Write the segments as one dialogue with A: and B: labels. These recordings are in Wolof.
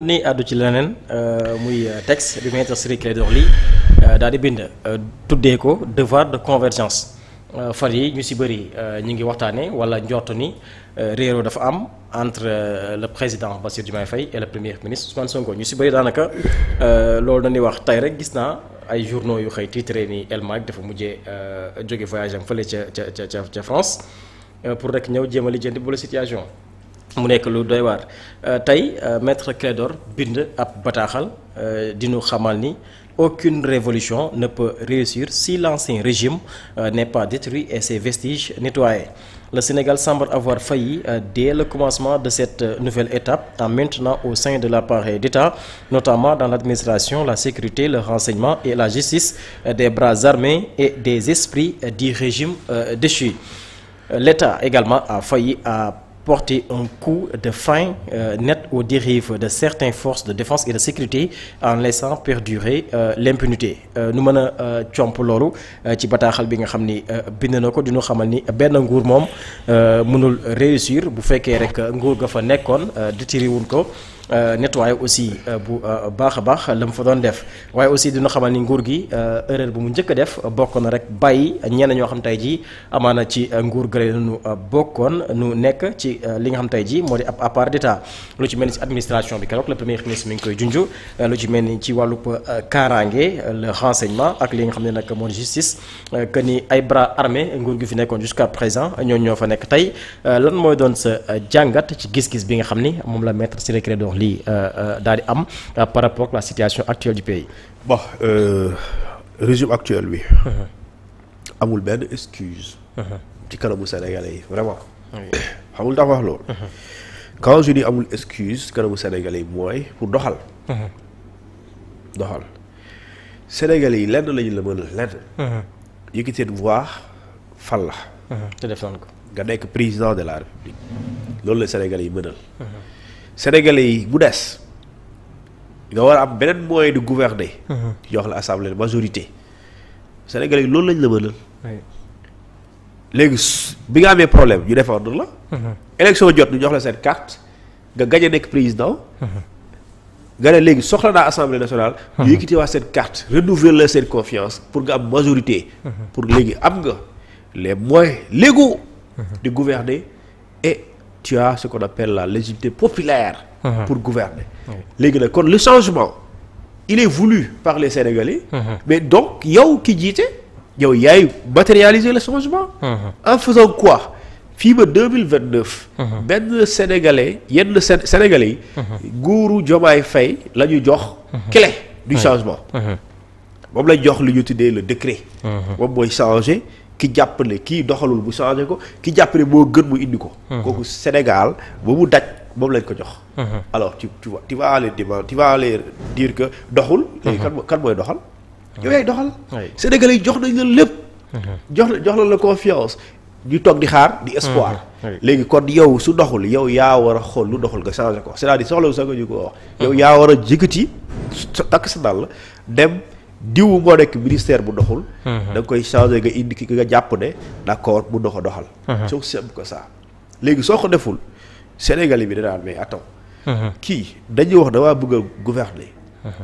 A: ni àddu ci leneen muy texte bi Maître Ciré Clédor Ly daal di bind tuddee ko devoir de convergence fan yi ñu ci bëri ñu ngi waxtaane wala njort ni réeroo dafa am entre le président Bassirou Diomaye Faye et le premier ministre Ousmane Sonko ñu ci bëri daanaka loolu dañuy wax tey rek gis naa ay journaux yu xëy titré ni El Malick dafa mujjee jóge voyage am fële ca France pour rek ñëw jéem a lijjanti bu la situation mu nekk lu doy waar tey Maître Clédor bind ab bataaxal dinu xamal ni aucune révolution ne peut réussir si l'ancien régime n'est pas détruit et ses vestiges nettoyés. Le Sénégal semble avoir failli dès le commencement de cette nouvelle étape en maintenant au sein de l'appareil d'État, notamment dans l'administration, la sécurité, le renseignement et la justice, des bras armés et des esprits du régime déchu. L'État également a failli à porter un coup de frein net aux dérives de certaines forces de défense et de sécurité en laissant perdurer l'impunité nu mën a comp loolu ci bataaxal bi nga xam ni bind na ko dinu xamal ni benn nguur moom mënul réussir bu fekkee rek nguur ga fa nekkoon détiriwuñ ko nettoyé aussi bu baax a baax la mu fa doon def waaye aussi dina xamal ni nguur gi erreur bu mu njëkk a def bokk na rek bàyyi ñenn ñoo xam tey jii amaana ci nguur gële nu bokkoon nu nekk ci li nga xam tey jii moo di ab appareil d'État lu ci mel ni ci administration bi keroog le premier ministre mi ngi koy junj lu ci mel ni ci wàllub kaaraange le renseignement ak li nga xam ne nag moo di justice que ni ay bras armés nguur gi fi nekkoon jusqu'à présent ñoo fa nekk tey lan mooy doon sa jàngat ci gis-gis bi nga xam ni moom la Maître Ciré Clédor lii daal di am par rapport à la situation actuelle du pays.
B: Bon régime actuel bi. amul benn excuse. ci kanamu sénégalais yi vraiment. xamul tax wax loolu. quand je dis amul excuse kanamu sénégalais yi mooy pour doxal. doxal sénégalais yi lenn lañu la mën a lenn. yëkkati seen voix fal la.
A: te def nañ ko.
B: nga nekk président de la république. loolu la sénégalais yi mënal. Sénégalais yi bu des nga war a am beneen moyen de gouverner. jox la assemblée majorité Sénégalais yi loolu lañ la mënal. léegi bi nga amee problème ñu défendre la. élection jot ñu jox la seen carte nga gañ nekk président. nga ne léegi soxla naa assemblée nationale. ñu yëkkati waa seen carte renouveler la seen confiance pour nga am majorité. pour léegi am nga les moyens légaux. de gouverner et. tu as ce qu'on appelle la légitimité populaire pour gouverner léegi nag kon le changement il est voulu par les Sénégalais mais donc yow ki jiite yow yaay matérialiser le changement en faisant quoi fii ba 2029 benn Sénégalais yenn Sénégalais yi nguuru Diomaye Faye la ñu jox clé du changement moom lañ jox li ñu tuddee le décret moom mooy changer ki jàpp ne kii doxalul bu changé ko ki jàpp ne moo gën mu indi ko. kooku Sénégal ba mu daj moom lañ ko jox. alors tu vas aller dire que doxul. léegi kan mooy doxal. yow yaay doxal. Sénégalais yi jox nañ la lépp. jox la confiance ñu toog di xaar di espoir. léegi kon yow su doxul yow yaa war a xool lu doxul nga changé ko c'est-à-dire soxla wu sax nga ñu ko wax. yow yaa war a jëkkati takk sa dàll dem. diw moo nekk ministère bu doxul. da nga koy changer nga indi ki nga jàpp ne d'accord mu dox a doxal. c'est aussi simple que ça. léegi soo ko deful Sénégal bi danaan mais attends. kii dañuy wax damaa bëgg a gouverner.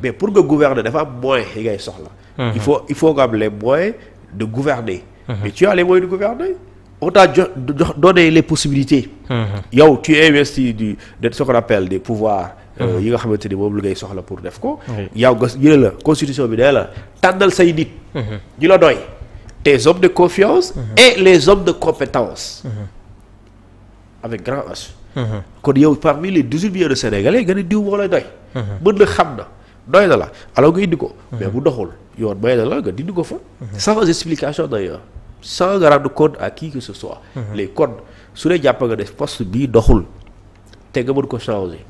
B: mais pour nga gouverner dafa am moyens yi ngay soxla. il faut nga am les moyens de gouverner. mais tu as les moyens de gouverner. on t'a donné les possibilités. yow tu investis de ce qu'on appelle des pouvoirs. yi nga xamante ni moom lu ngay soxla pour def ko. yow nga jëlee la constitution bi day la tànnal say nit. ñu la doy tes hommes de confiance. et les hommes de compétence. avec grand H. kon yow parmi les 18 millions de Sénégalais nga ne diw moo lay doy. mën na xam na doy na la alors nga indi ko. mais bu doxul yoon may na la nga dindi ko fa. sans explication d'ailleurs sans nga rendre compte à qui que ce soit. les codes su dee jàpp nga def poste bii doxul te nga mën ko changer.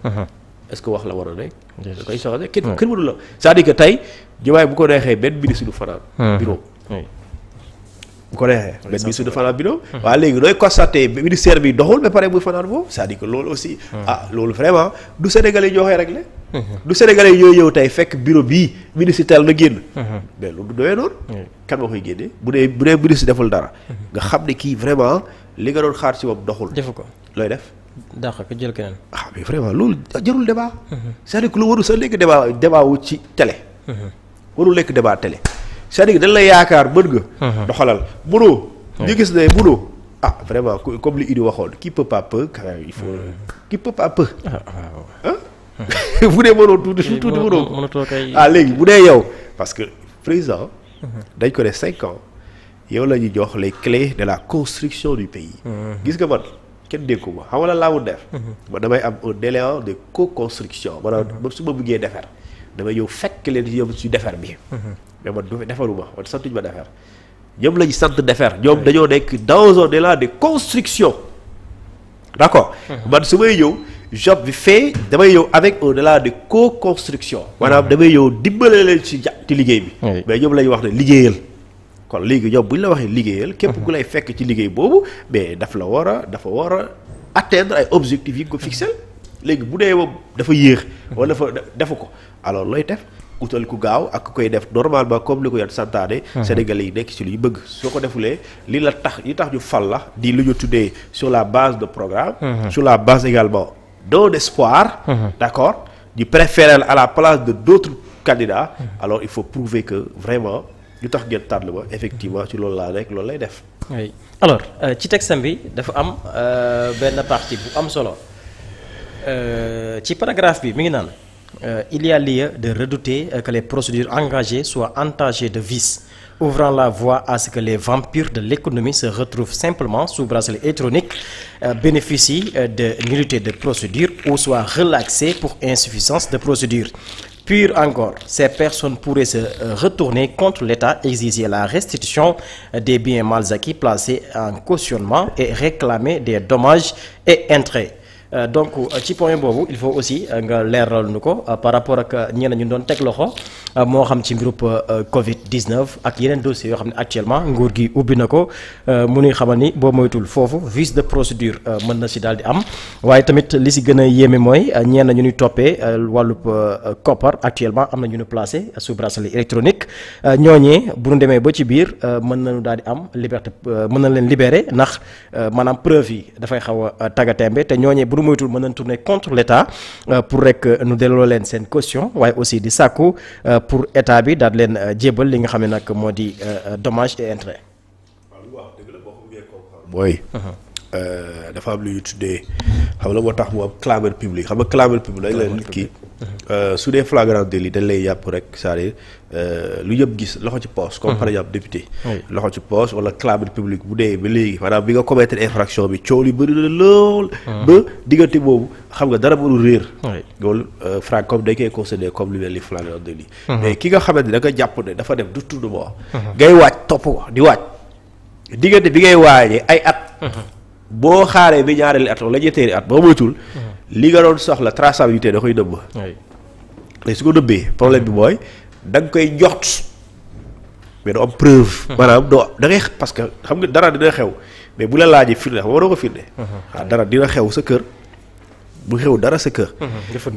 B: est-ce que wax la war a nekk. da koy changer kenn mënu la c'est-à-dire que tey Diomaye bu ko neexee benn ministre du fanaan. bureau bu ko neexee benn ministre du fanaan bureau. waaye léegi nooy constater ministère bi doxul ba pare muy fanaan boobu c'est-à-dire que loolu aussi. loolu vraiment du Sénégalais ñoo koy réglé. du Sénégalais ñooy ñëw tey fekk bureau bii ministre tel na génn. mais loolu du doyee noonu. kan moo koy génnee bu dee ministre deful dara. nga xam ne kii vraiment li nga doon xaar ci moom doxul.
A: defu ko
B: looy def.
A: dàq ko jël keneen.
B: ah mais vraiment loolu jarul débat. c'est-à-dire que lu warul sa nekk débat wu ci télé. warul nekk débat télé. c'est-à-dire que dañ la yaakaar mën nga. doxalal mënoo. ñu gis ne mënoo. ah vraiment comme li Idi waxoon qui peut pas peut quand même il faut qui peut pas peut. bu dee mënoo tuuti mënoo ko. léegi bu dee yow parce que président. dañ ko ne 5 ans. yow la ñu jox les clés de la construction du pays. gis nga man kenn déggu ma xam nga lan laa mun def. man damay am un élément de co-construction maanaam su ma bëggee defar damay ñëw fekk leen yëm ci defar bi. mais man du defaruma man santuñ ma defar ñoom la ñu sant defar ñoom dañoo nekk dans un élan de construction d'accord. man su may ñëw job bi fait damay ñëw avec un élan de co-construction. maanaam damay ñëw dimbale leen ci liggéey bi. mais ñoom la ñu wax ne liggéeyal. kon léegi ñoom bu ñu la waxee liggéeyal. képp ku lay fekk ci liggéey boobu mais dafa war a atteindre ay objectifs yi nga ko fixé léegi bu dee moom dafa yéex. wala defu ko alors looy def utal ku gaaw ak ku koy def normalement comme li ko yan santaane. Sénégalais yi nekk ci lu ñu bëgg soo ko defulee li tax ñu fal la di lu ñu tuddee sur la base de programme. sur la base également d'un espoir. d'accord ñu préférer à la place de d'autres candidats. alors il faut prouver que vraiment. lu tax ngeen tànn ma effectivement ci loolu laa nekk loolu lay def.
A: oui alors ci texte bi dafa am benn partie bu am solo ci paragraphe bi mi ngi naan il y a lieu de redouter que les procédures engagées soient entachées de vices ouvrant la voie à ce que les vampires de l'économie se retrouvent simplement sous bracelet électronique, bénéficient de nullité de procédure ou soient relaxés pour insuffisance de procédure. Pire encore, ces personnes pourraient se retourner contre l'État, exiger la restitution des biens mal acquis placés en cautionnement et réclamer des dommages et intérêts. Donc ci point boobu il faut aussi nga leeral nu ko par rapport ak ñeneen ñu doon teg loxo moo xam ci mbirub Covid 19 ak yeneen dossiers yoo xam ne actuellement nguur gi ubbi na ko mu nuy xamal ni boo moytul foofu vice de procédure mën na si daal di am waaye tamit li si gën a yéeme mooy ñenn ñu ñuy toppee wàllub koppar actuellement am na ñu ñu placé sous bracelet électronique ñooñee bu ñu demee ba ci biir mën nañu daal di am liberté mën na leen libérer ndax maanaam preuve yi dafay xaw a tagatembe te ñooñee bu moytul mën nañ tourner contre l'État pour rek nu delloo leen seen caution waaye aussi di sàkku pour état bi daal leen jébal li nga xam ne nag moo di dommage et intérêt.
B: waaw dëgg la boo ko bëggee comprendre mooy dafa am lu ñu tuddee xam nga moo tax mu am clameur publique xam nga clameur publique dañ leen nit ki su dee flagrant délit dañ lay yàpp rek c'est-à-dire lu yëpp gis loxo ci poche comme par exemple député loxo ci poche wala clameur publique bu dee ba léegi maanaam bi nga commettre infraction bi coow li bëri na lool ba diggante boobu xam nga dara mënul réer loolu Franck comme dañ koy considéré comme lu mel ni flagrant délit mais ki nga xamante ne da nga jàpp ne dafa def du tournement ngay waaj topp ko di waaj diggante bi ngay waajee ay at boo xaaree bi ñaareeli at wala ñetteeli at boo moytul li nga doon soxla traçabilité da koy nëbb léegi su ko nëbbee problème bi mooy da nga koy njort mais doo am preuve maanaam doo da ngay parce que xam nga dara dina xew mais bu la laajee firnde xam nga waroo ko firnde waaw dara dina xew sa kër bu xew dara sa kër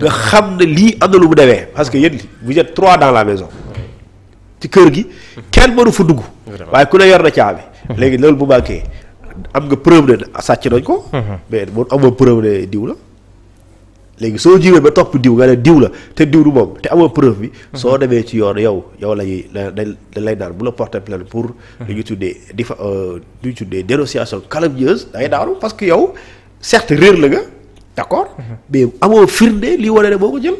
B: nga xam ne lii am na lu mu demee parce que yéen vous êtes 3 dans la maison ci kër gi kenn mënu fa dugg waaye ku ne yor na caabi léegi loolu bu manqué am nga preuve ne sàcc nañ ko mais moom amoo preuve ne diw la léegi soo jiwee ba topp diw nga ne diw la te diw du moom te amoo preuve bi soo demee ci yoon yow lañuy dañ lay naan bu la porter plainte pour lu ñu tuddee lu ñu tuddee dénonciation calomnieuse da ngay daanu parce que yow certes réer la nga d'accord mais amoo firnde li wane ne moo ko jël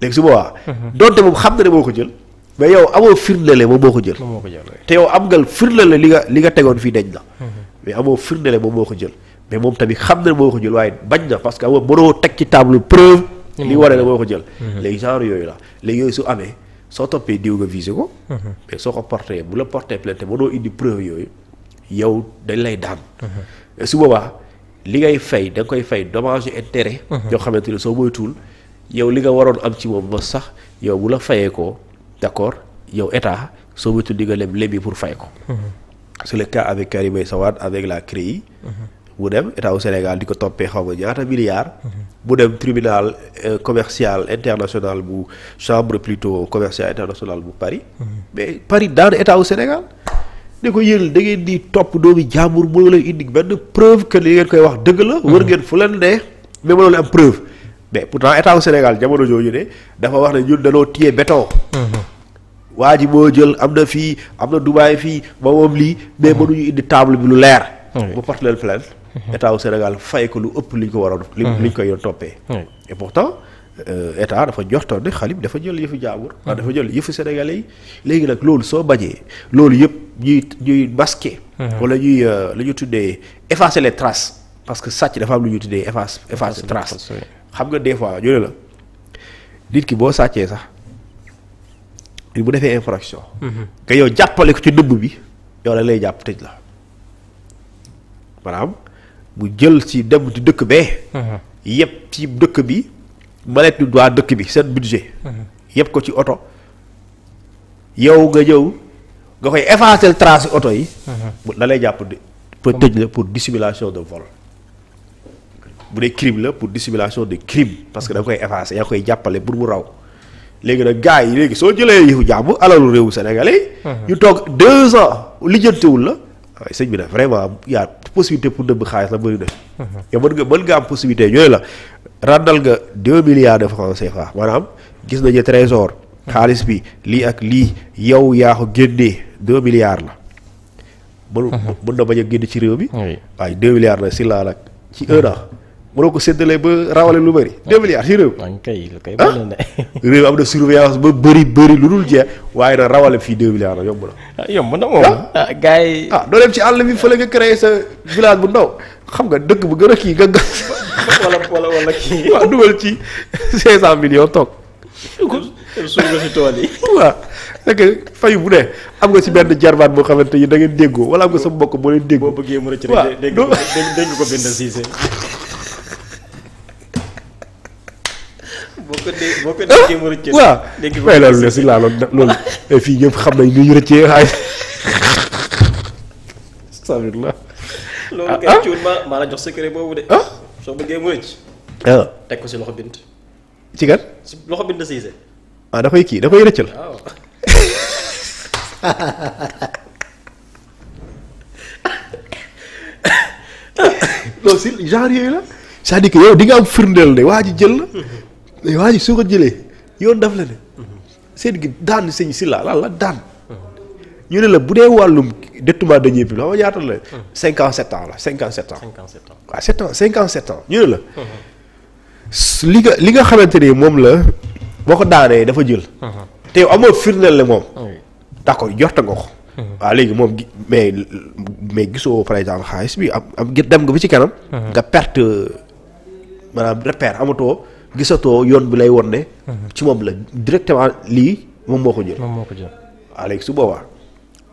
B: léegi su boobaa donte moom xam na ne moo ko jël mais yow amoo firndele moom moo ko jël te yow am nga firndele li nga tegoon fii dañ la mais amoo firndele moom moo ko jël mais moom tamit xam na moo ko jël waaye bañ na parce que amoo mënoo teg ci table preuve li wane ne moo ko jël léegi genre yooyu la léegi yooyu su amee soo toppee diw nga visé ko mais soo ko porté bu la porté plainte mënoo indi preuve yooyu yow dañ lay daan su boobaa li ngay fay da nga koy fay dommage et intérêt yoo xamante ne soo moytuwul yow li nga waroon am ci moom mos sax yow bu la fayee ko d'accord yow état soo moytuwul di nga lem lebi pour fay ko c'est le cas avec Karim Meïssa Wade avec la CREI bu dem état au Sénégal di ko toppee xaw ma ñaata milliards bu dem tribunal commercial international bu chambre plutôt commercial international bu Paris mais Paris daan état au Sénégal ne ko yéen da ngeen di topp doomi jàmbur mënoo leen indi benn preuve que li ngeen koy wax dëgg la. wër ngeen fu leen ne mais mënoo leen am preuve. mais pourtant état au Sénégal jamono jooju ne dafa wax ne ñun dañoo téye béton. waa ji moo jël am na fii am na Dubaï fii moom lii mais mënuñu indi table bi lu leer. bu porte leen plainte état au Sénégal fay ko lu ëpp li ñu ko war a def. li ñu koy yoon toppee. et pourtant état dafa joxtoon ne Khalif dafa jël yëfu jaabur. dafa jël yëfu sénégalais yi. léegi nag loolu soo bañee loolu yëpp ñuy masquer. wala ñuy lu ñu tuddee effacer les traces parce que sàcc dafa am lu ñuy tuddee effacer traces. xam nga des fois ñu ne la nit ki boo sàccee sax bu defee infraction. nga yow jàppale ko ci dëbb bi yow la lay jàpp tëj la maanaam mu jël ci dem ci dëkk bee. yëpp ci dëkk bi malet ñu doit dëkk bi seen budget. yëpp ko ci oto yow nga ñëw nga koy effacer trace oto yi. la lay jàpp pour tëj la pour dissimulation de vol. bu dee crime la pour dissimulation de crime parce que da nga koy effacer yaa koy jàppale pour mu raw léegi nag gars yi léegi soo jëlee yëfu jàmm alalu réewu sénégalais ñu toog 2 ans lijjantewul la waaye sëñ bi nag vraiment y a possibilité pour nëbb xaalis la bëri na. yow mën nga am possibilité ñooy la ràndal nga 2 milliards de francs CFA maanaam gis nañu trésor xaalis bi lii ak lii yow yaa ko génnee 2 milliards la mën na bañ a génn ci réew mi waaye 2 milliards la si laa nag ci 1 an mënoo ko séddale ba rawale lu bëri 2 milliards ci réew. réew am na surveillance ba bëri lu dul jeex waaye nag rawale fii 2 milliards la yomb na.
A: yomb na moom. gars yi.
B: doo dem ci àll bi fële nga créé sa village bu ndaw xam nga dëkk bu gën a kii nga gas.
A: wala kii.
B: waaw dugal ci 500 millions toog.
A: suuf nga si tool yi.
B: waaw fekk fayu bu ne am nga si benn jarbaat boo xamante ni da ngeen déggoo wala am nga sa mbokk boo leen déggoo.
A: boo bëggee mu rëcc rek dégg ko bind Cissé. boo ko déggee mu rëcc.
B: waaw mais loolu la si laaloon loolu fii ñëpp xam nañ nu ñu rëccee waaye. alhamdulilah.
A: loolu kay cuun maa la jox secret boobu de. soo bëggee mu rëcc. teg ko si loxo bind.
B: ci kat.
A: si loxo bind Cissé.
B: da koy kii da koy rëccal.
A: waaw.
B: loolu si genre yooyu la. c'est-à-dire que yow di nga am firndeel ne waa ji jël la. mais waa ji su ko jëlee yoon daf la ne. seen gi daan sëñ si la daan. ñu ne la bu dee wàllum détournement de deniers publics xam nga ñaata la. 57 ans la 57 ans.
A: 57 ans
B: waaw 7 ans 57 ans ñu ne la. li nga xamante ni moom la boo ko daanee dafa jël. te yow amoo firndeel ne moom. d'accord jorta nga ko. waaw léegi moom mais gisoo par exemple xaalis bi am dem nga bi ci kanam. nga perte maanaam repère amatoo gisatoo yoon bi lay won ne. ci moom la directement lii moom moo ko jël. waaw léegi su boobaa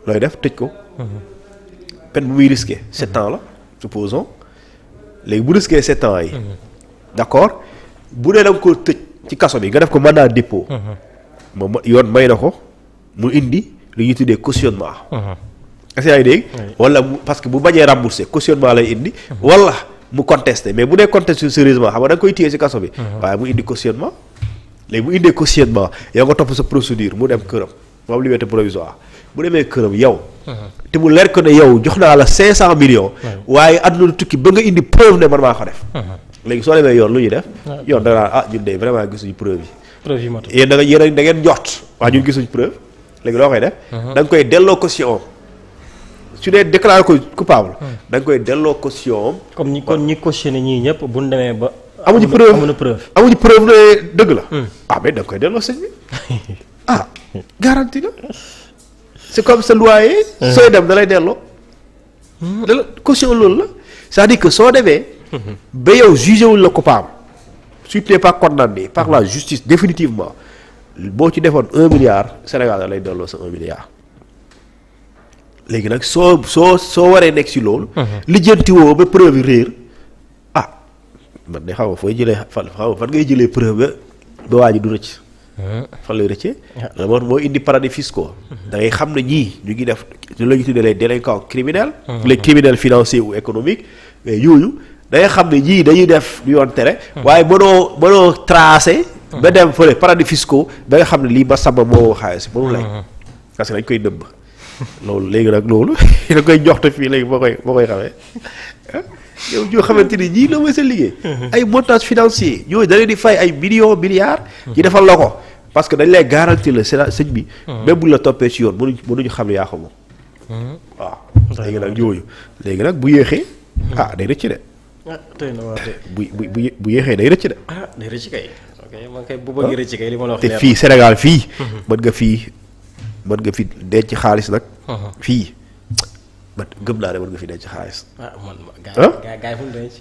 B: looy def tëj ko. peine bu muy risqué 7 ans la supposons léegi bu risqué 7 ans yi. d'accord bu dee da nga ko tëj ci kaso bi nga def ko mandat dépôt. moom yoon may na ko mu indi lu ñuy tuddee cautionnement. est-ce que yaa ngi dégg. wala parce que bu bañee remboursé cautionnement lay indi. wala mu contesté mais bu dee contesté sérieusement xam nga da nga koy téye ci kaso bi. waaye mu indi cautionnement léegi bu indee cautionnement yow nga topp sa procédure mu dem këram moom liberté provisoire bu demee këram yow. te mu leer ko ne yow jox naa la 500 millions. waaye àdduna tukki ba nga indi preuve ne man maa ko def. léegi soo demee yoon lu ñuy def. yoon da nga ñun de vraiment gisuñu preuve yi.
A: preuve yi matul
B: yéen da ngeen jot waaye ñun gisuñu preuve léegi loo koy def. da nga koy delloo caution su dee déclaré ko coupable. da nga koy delloo caution.
A: comme ñi cautionné ñii ñëpp bu ñu demee ba.
B: amuñu preuve ne dëgg la. mais da nga koy delloo sëñ bi garantie la c'est comme sa loyer. sooy dem da lay delloo. caution loolu la c'est-à-dire que soo demee. ba yow jugé wuñ la coupable si tu n'es pas condamné par la justice définitivement boo ci defoon 1 milliard Sénégal da lay delloo sa 1 milliard. léegi nag soo waree nekk si loolu. lijjantiwoo ba preuve yi réer man de xaw ma fooy jëlee fan ngay jëlee preuve ba waa ji du rëcc. fan lay rëccee. moo indi paradis fiscaux. da ngay xam ne ñii ñu ngi def lu la ñu tuddee les délinquants criminels. les criminels financiers ou économiques mais yooyu. da ngay xam ne ñii dañuy def lu yoon tere. waaye mënoo tracé. ba dem fële paradis fiscaux ba nga xam ne lii ba samba moo xaalis mënu lay. parce que dañ koy nëbb loolu léegi nag loolu da koy joxte fii léegi boo koy xamee yow ñoo xamante ni ñii la mooy seen liggéey. ay montage financier ñooñu da leen di fay ay millions milliards. ci defal la ko parce que dañ lay garantir la sëñ bi. même bu la toppee ci yoon mënuñu xam ne yaa ko moom. waaw léegi nag yooyu léegi nag bu yéexee. day rëcc de.
A: tey na wax de.
B: bu yéexee day rëcc de.
A: day rëcc kay. ok man kay bu bëgg rëcc kay li ma la wax
B: te fii Sénégal fii. mën nga fi denc xaalis nag. fii man gëm naa ne mën nga fi denc xaalis.
A: gaay fu mu denc.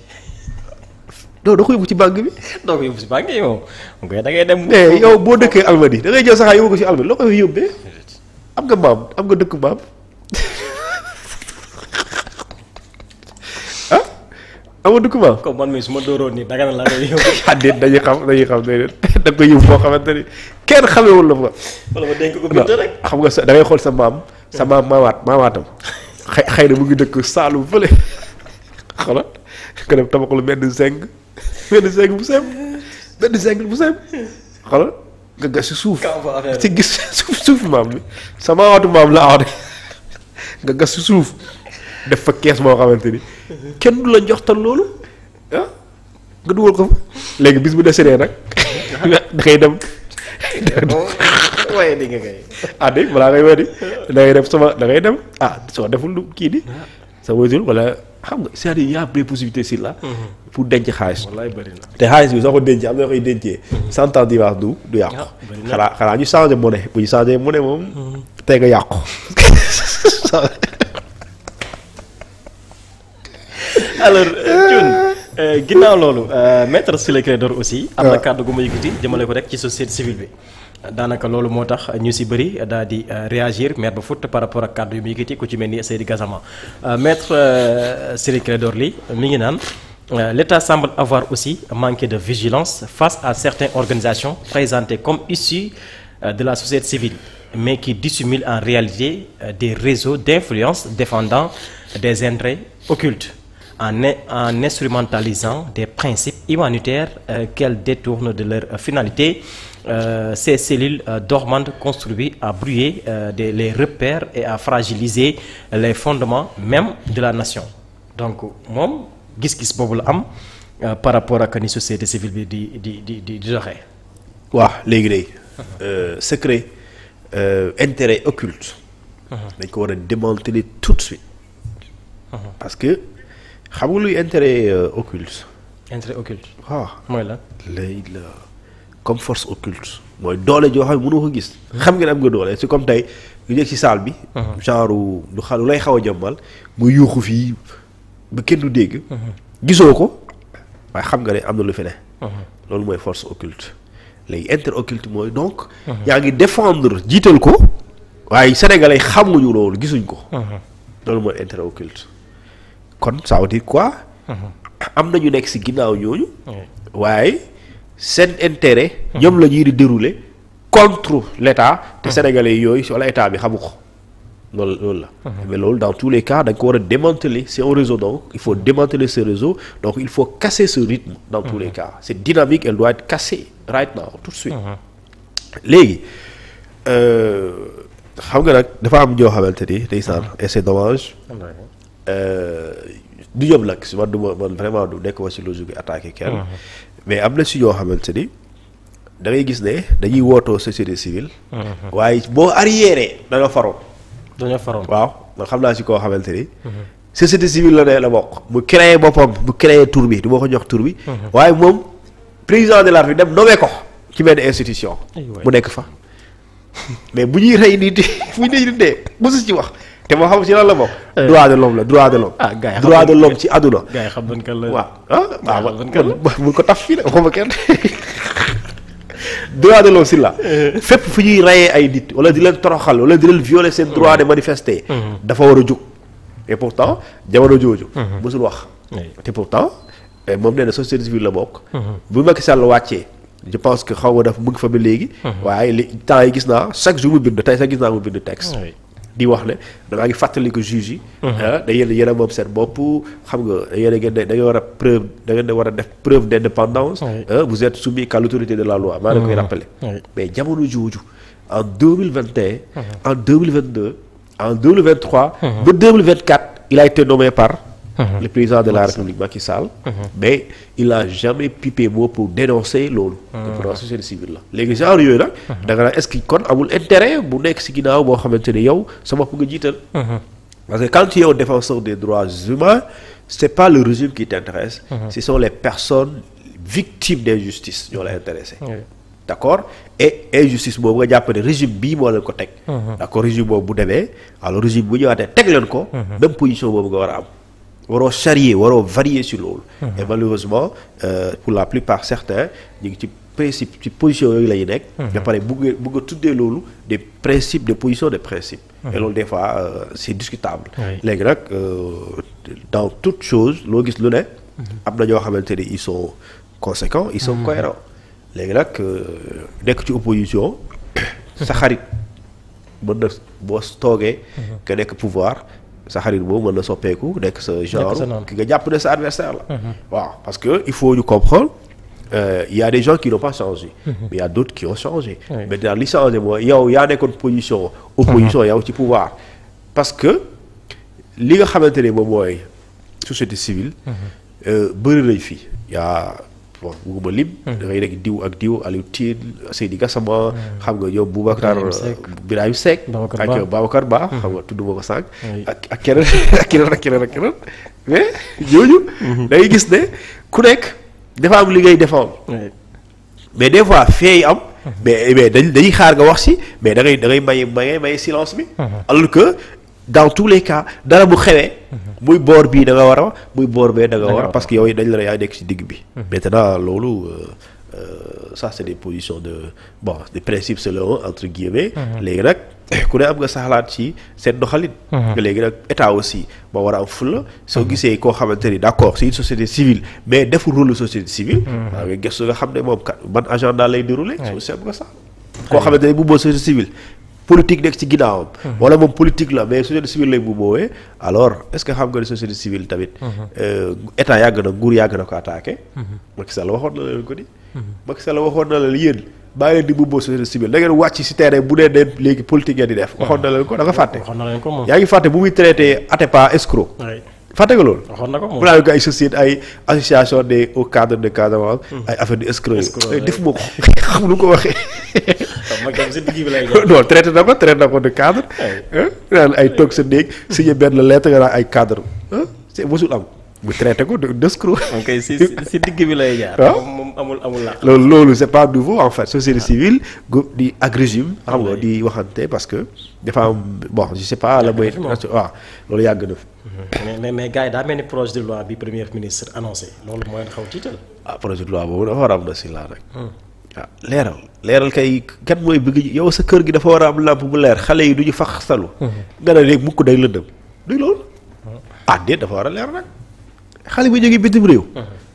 B: non da ko yóbbu ci banque bi.
A: doo ko yóbbu ci banque yi moom. ok da ngay dem.
B: yow boo dëkkee Almadies da ngay jël sax yóbbu ko ci Almadies loo koy yóbbee. am nga maam am nga dëkk maam. am nga dëkk maam.
A: comme man mii su ma dooroon nii danga na laa koy yóbbu.
B: xaddi dañuy xam da nga koy yóbbu foo xamante ni kenn xamewul la fa.
A: wala ma dénk ko bint rek.
B: xam nga da ngay xool sa maam. sa maamaatam. xëy na mu ngi dëkk Saalum fële xoolal nga dem tabax lu benn seng bu sem xoolal nga gas si suuf ci gis suuf maam bi sa maamaatu maam la wax de nga gas si suuf def fa kees boo xamante ni kenn du la njoxtal loolu nga dugal ko fa léegi bis bu décédé nag da ngay dem
A: waaye di nga kay.
B: dégg balaa ngay weddi da ngay dem da ngay dem soo deful lu kii di sa wajur wala xam nga c'est-à-dire y a des possibilités si là. pour denc xaalis.
A: wallaay bëri na
B: te xaalis bi soo ko dencee am na koy dencee. 100 ans dimanche du yàqu. xanaa ñu changé monnaie bu ñu changé monnaie moom. tey nga yàqu.
A: alors Thioune ginnaaw loolu maître Ciré Clédor aussi. am na kàddu gu ma yëkkati jëmale ko rek ci société civile bi. daanaka loolu moo tax ñu si bëri daal di réagir maître ba fut par rapport ak kàddu yu mu yëkkati ku ci mel ni Seydi Gassama maître Ciré Clédor Ly mi ngi naan l'État semble avoir aussi manqué de vigilance face à certaines organisations présentées comme issues de la société civile mais qui dissimulent en réalité des réseaux d'influence défendant des intérêts occultes en instrumentalisant des principes humanitaires qu'elles détournent de leur finalité. Ces cellules dormantes contribuent à brouiller les repères et à fragiliser les fondements même de la nation donc moom gis-gis boobu la am par rapport ak ni société civile bi di doxee.
B: waaw léegi day secret intérêt occulte dañ ko war a démanteler tout de suite parce que xam nga luy intérêt occulte.
A: intérêt occulte.
B: waaw
A: mooy la.
B: léegi la. comme force occulte mooy doole joo xam ne mënoo ko gis. xam ngeen am nga doole c'est comme tey nga nekk ci salle bi. genre lu lay xaw a jàmmal muy yuuxu fii ba kenn du dégg. gisoo ko waaye xam nga ne am na lu fi ne. loolu mooy force occulte léegi intérêt occulte mooy donc. yaa ngi défendre jiital ko waaye sénégalais xamuñu loolu gisuñ ko. loolu mooy intérêt occulte kon ça veut dire quoi. am na ñu nekk ci ginnaaw ñooñu. waaye. seen intérêt ñoom la ñuy di dérouler contre l'État te sénégalais yooyu wala État bi xamu ko loolu la mais loolu dans tous les cas dañ ko war a démanteler c'est un réseau donc il faut démanteler ce réseau donc il faut casser ce rythme dans tous les cas cette dynamique elle doit être cassée right now tout de suite léegi xam nga nag dafa am ñoo xamante ni ndeysaan et c'est dommage du ñoom nag man vraiment du nekk ma si logique bi attaqué kenn mais am na si ñoo xamante ni da ngay gis ne dañuy wootoo société civile. waaye boo arriéré dañoo faroon. waaw man xam naa si koo xamante ni. société civile la ne la bokk. mu créé boppam mu créé tur bi du ma ko jox tur bi. waaye moom président de la République dem nommé ko ci benn institution. mu nekk fa mais bu ñuy rey nit bu ñuy dee mosu ci wax. te moo xam ci lan la bokk. droit de l'homme la droit de l'homme.
A: gars yi
B: droit de l'homme ci àdduna.
A: gars yi xam nañ kan la.
B: waaw mun ko taf fii la waxuma kenn. droit de l'homme si la. fépp fu ñuy reyee ay nit wala di leen toroxal wala di leen violer seen droit de manifester. dafa war a jóg. et pourtant jamono jooju. mosul wax. te pourtant moom nee na société civile la bokk. bu Macky Sall wàccee. je pense que xaw ma daf mu ngi fa ba léegi. waaye li temps yi gis naa chaque jour mu bind tey sax gis naa mu bind texte. di wax ne damaa ngi fàttali ko juge yi. da yéen a moom seen bopp xam nga yéen a ngeen da ngeen war a preuve da ngeen war a def preuve d'indépendance. vous êtes soumis qu'à l'autorité de la loi. maa ngi koy rappeler. mais jamono jooju en 2021. en 2022 en 2023. ba 2024 il a été nommé par. le président de la République Macky Sall. mais il n'a jamais pipé mot pour dénoncer loolu. pour la société civile la léegi genre yooyu nag. da nga naan est-ce que kon amul intérêt bu nekk ci ginnaaw boo xamante ne yow sa bopp nga jiital. parce que quand tu es un défenseur des droits humains c'est pas le régime qui t'intéresse. ce sont les personnes victimes d'injustice ñoo la intéressé. d'accord et injustice boobu nga jàpp ne régime bii moo leen ko teg. d'accord régime boobu bu demee alors régime bu ñëwaatee teg leen ko. même position boobu nga war a am. waroo charrier waroo varier sur loolu. et malheureusement pour la plupart certains ñu ngi ci principe ci position yooyu la ñu nekk. ba pare bëgg a tuddee loolu des principes des positions de principe. et loolu des fois c'est discutable. léegi nag dans toute chose loo gis lu ne. am na ñoo xamante ni ils sont conséquents ils sont cohérents. léegi nag nekk ci opposition sa xarit mën na boo toogee. nga nekk pouvoir. sa xarit boobu mën na soppeeku nekk sa genre ki nga jàpp ne sa adversaire la. waaw parce que il faut ñu comprendre il y a des gens qui n'ont pas changé. mais il y a d'autres qui ont changé. maintenant li changé mooy yow yaa nekkoon position. opposition yow ci pouvoir. parce que li nga xamante ne moom mooy société civile. bëri nañ fi yaa bon bugguma lim. da ngay nekk diw ak diw Aliou Tine Seydi Gassama. xam nga ñoom Boubacar Birahim Seck ak Babacar Ba. xam nga tudd ma ko sànq. ak keneen mais ñooñu. da ngay gis ne ku nekk dafa am li ngay défendre. mais des fois fee am. mais dañuy xaar nga wax si mais da ngay maye silence bi. alors que dans tous les cas dara bu xewee. muy boor bii da nga war a wax muy boor bee da nga war a parce que yow dañ la yaa nekk ci digg bi. maintenant loolu ça c'est des positions des principes selon entre guillemets. léegi nag ku ne am nga sa xalaat ci seen doxalin. léegi nag état aussi ba war a am fulla soo gisee koo xamante ni d'accord c'est une société civile mais deful rôle société civile. waaw nga gëstu nga xam ne moom kat ban agenda lay dérouler. soo seet nga sax koo xamante ni bu boo société civile. politique nekk ci ginnaawam. wala moom politique la mais société civile lay bu boowee alors est-ce que xam nga ne société civile tamit. état yàgg na nguur yàgg na ko attaqué. Macky Sall waxoon na leen ko di. Macky Sall waxoon na leen yéen bàyyi leen di bubboo société civile da ngeen wàcc ci terrain bu dee ne léegi politique ngeen di def. waxoon na leen ko da nga fàtte.
A: waxoon na leen ko moom
B: yaa ngi fàtte bu muy traité Atepa escroc. fàtte nga loolu.
A: waxoon na ko moom
B: mu naan ko ay société ay association des hauts cadres de Casamance. ay affaire de escroc yi. def ma ko xam lu ko waxee. non traité na ko de cadre. naan ay toog sa néeg signé benn lettre nga naan ay cadre c'est mosul am mu traité ko d'escroc.
A: ok si digg bi lay jaar.
B: waaw
A: moom amul la.
B: loolu c'est pas nouveau en fait société civile di ak régime xam nga di waxante parce que dafa am bon je sais pas la mooy. waaw loolu yàgg na fi.
A: mais gars yi daa mel ni projet de loi bi premier ministre annoncé loolu mooy xaw tiital.
B: projet de loi boobu dafa war a am na si laa rek. leeral kay kat mooy bëgg yow sa kër gi dafa war a am làmp bu leer xale yi du ñu fax salu. nga ne léegi mukk day lëndëm duy loolu. déet dafa war a leer nag xale bi jógee bitim réew.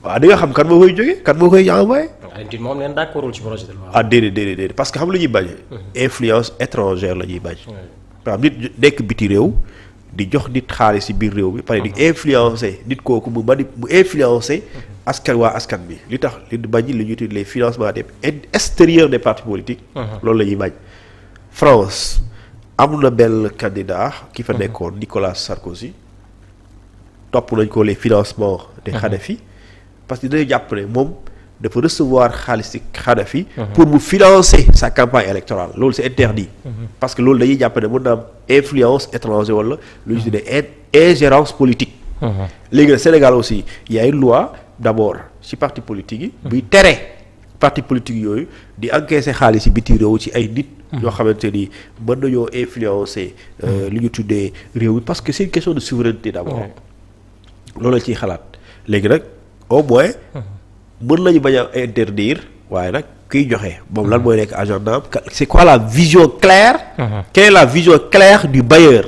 B: waaw di nga xam kan moo koy jógee kan moo koy envoyé.
A: moom leen d'accordul ci projet de loi.
B: déedéet parce que xam lu ñuy bañ. influence étrangère la ñuy bañ. waaw nit nekk biti réew di jox nit xaalis ci biir réew bi pare di influencer nit kooku mu influencer. askan bi li tax li bañ li ñuy tuddee les financements des extérieurs des partis politiques. loolu la ñuy bañ. France am na benn candidat ki fa nekkoon Nicolas Sarkozy topp nañ ko les financements de Kadhafi parce que dañuy jàpp ne moom dafa recevoir xaalis ci Kadhafi pour mu financer sa campagne électorale loolu c'est interdit. parce que loolu dañuy jàpp ne mën na am influence étrangère wala lu ñu tuddee ingérence politique. léegi nag Sénégal aussi y a une loi d'abord ci parti politique yi. buy tere parti politique yooyu di encaisser xaalis ci biti réew ci ay nit. ñoo xamante ni mën nañoo influencer. li ñu tuddee réew mi parce que c'est une question de souveraineté d'abord. loolu la ciy xalaat léegi nag au moins. mën nañu bañ a interdire waaye nag kiy joxe moom lan mooy nekk agenda c'est quoi la vision claire. quelle est la vision claire du bailleur.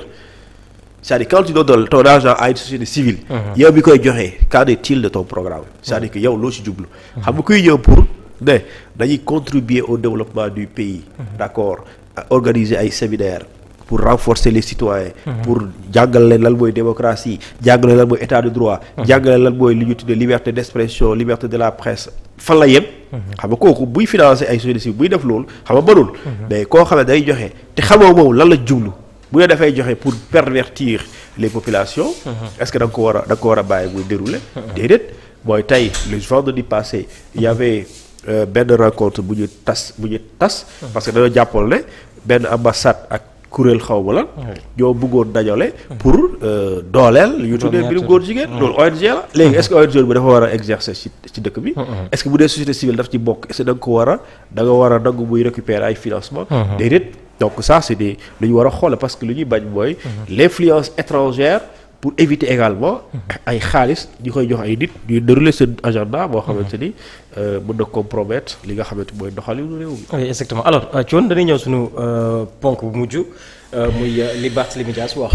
B: c'est-à-dire quand tu donnes ton argent à une société civile. yow bi koy joxe qu'en est-il de ton programme. c'est-à-dire que yow loo ci jublu. xam nga kuy ñëw pour ne dañuy contribuer au développement du pays. d'accord organiser ay séminaires pour renforcer les citoyens. pour jàngale leen lan mooy démocratie jàngale leen lan mooy état de droit. jàngale leen lan mooy li ñu tuddee liberté d'expression liberté de la presse fan la yem. xam nga kooku buy financer ay société civile buy def loolu xam nga mënul. mais koo xam ne day joxe te xamoo moom lan la jublu. bu dee dafay joxe pour pervertir les populations. est-ce que da nga ko war a bàyyi muy dérouler. déedéet mooy tey le vendredi passé il y avait benn rencontre bu ñu tas parce que dañoo jàppoon ne benn ambassade ak kuréel xaw ma lan. ñoo bëggoon dajale. pour dooleel lu ñu tuddee mbirum góor jigéen. loolu ONG la léegi est-ce que ONG bi dafa war a exercer ci dëkk bi. est-ce que bu dee société civile daf ci bokk est-ce que da nga war a nangu muy récupérer ay financement déedéet donc ça c'est des lu ñu war a xool parce que lu ñuy bañ mooy. l'influence étrangère. pour éviter également ay xaalis ñu koy jox ay nit ñuy dérouler seen agenda boo xamante ni mën na compromettre li nga xamante mooy doxalinu réew mi.
A: oui exactement alors Thione dañuy ñëw suñu ponk bu mujj muy li Barthélémy Dias wax.